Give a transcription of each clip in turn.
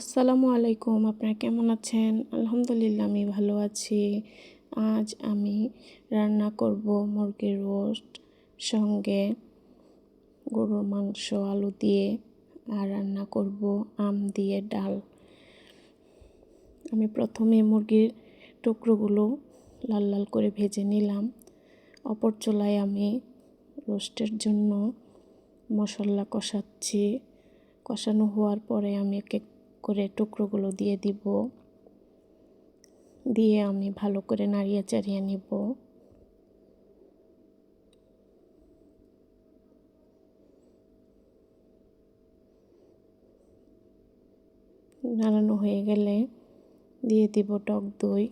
আসসালামু আলাইকুম, আপনারা কেমন আছেন? আলহামদুলিল্লাহ আমি ভালো আছি। আজ আমি রান্না করব মুরগির রোস্ট, সঙ্গে গরুর মাংস আলু দিয়ে, আর রান্না করব আম দিয়ে ডাল। আমি প্রথমে মুরগির টুকরোগুলো লাল লাল করে ভেজে নিলাম। অপর চুলায় আমি রোস্টের জন্য মশলা কষাচ্ছি। কষানো হওয়ার পরে আমি এক এক করে টুকরোগুলো দিয়ে দিব। দিয়ে আমি ভালো করে নাড়িয়ে চাড়িয়ে নিব। নাড়ানো হয়ে গেলে দিয়ে দিব টক দই।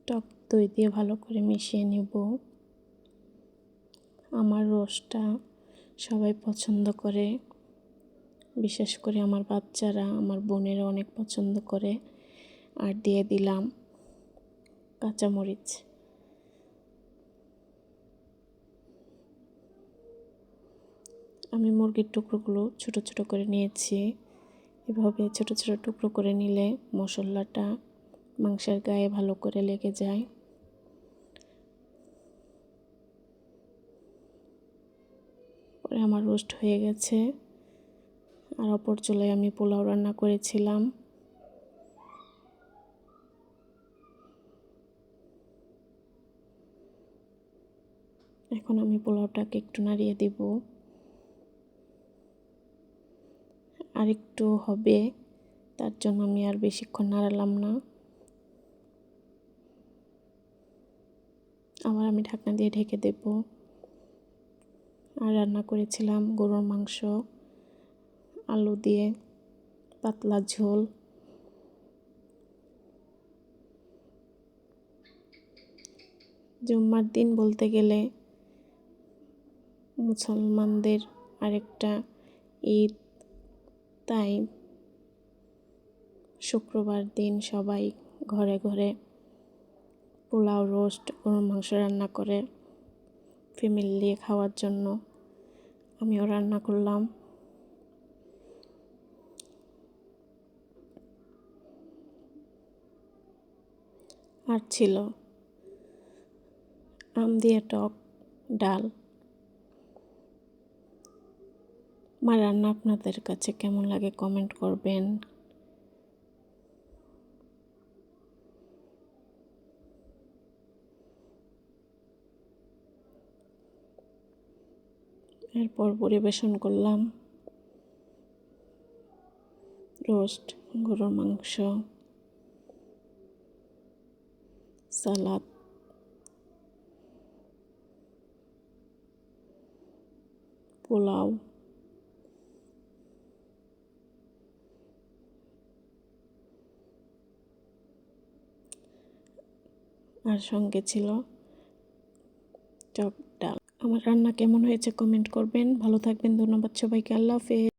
টক দই দিয়ে ভালো করে মিশিয়ে নিব। আমার রোস্টটা সবাই পছন্দ করে, বিশেষ করে আমার বাচ্চারা, আমার বোনেরা অনেক পছন্দ করে। আর দিয়ে দিলাম কাঁচামরিচ। আমি মুরগির টুকরোগুলো ছোট ছোট করে নিয়েছি। এভাবে ছোট ছোট টুকরো করে নিলে মশলাটা মাংসের গায়ে ভালো করে লেগে যায়। পরে আমার রোস্ট হয়ে গেছে। আর অপর চুলায় আমি পোলাও রান্না করেছিলাম। এখন আমি পোলাওটাকে একটু নাড়িয়ে দিব। আর একটু হবে, তার জন্য আমি আর বেশিক্ষণ নাড়ালাম না। আবার আমি ঢাকনা দিয়ে ঢেকে দেব। আর রান্না করেছিলাম গরুর মাংস আলু দিয়ে, পাতলা ঝোল। জুম্মার দিন বলতে গেলে মুসলমানদের আরেকটা ঈদ, তাই শুক্রবার দিন সবাই ঘরে ঘরে পোলাও, রোস্ট, গরুর মাংস রান্না করে ফ্যামিলি নিয়ে খাওয়ার জন্য। আমিও রান্না করলাম। আর ছিল আম দিয়ে টক ডাল। আমার রান্না আপনাদের কাছে কেমন লাগে কমেন্ট করবেন। এরপর পরিবেশন করলাম রোস্ট, গরুর মাংস, সালাদ, পোলাও, আর সঙ্গে ছিল টক ডাল। আমার রান্না কেমন হয়েছে কমেন্ট করবেন। ভালো থাকবেন। ধন্যবাদ সবাইকে। আল্লাহ হাফেজ।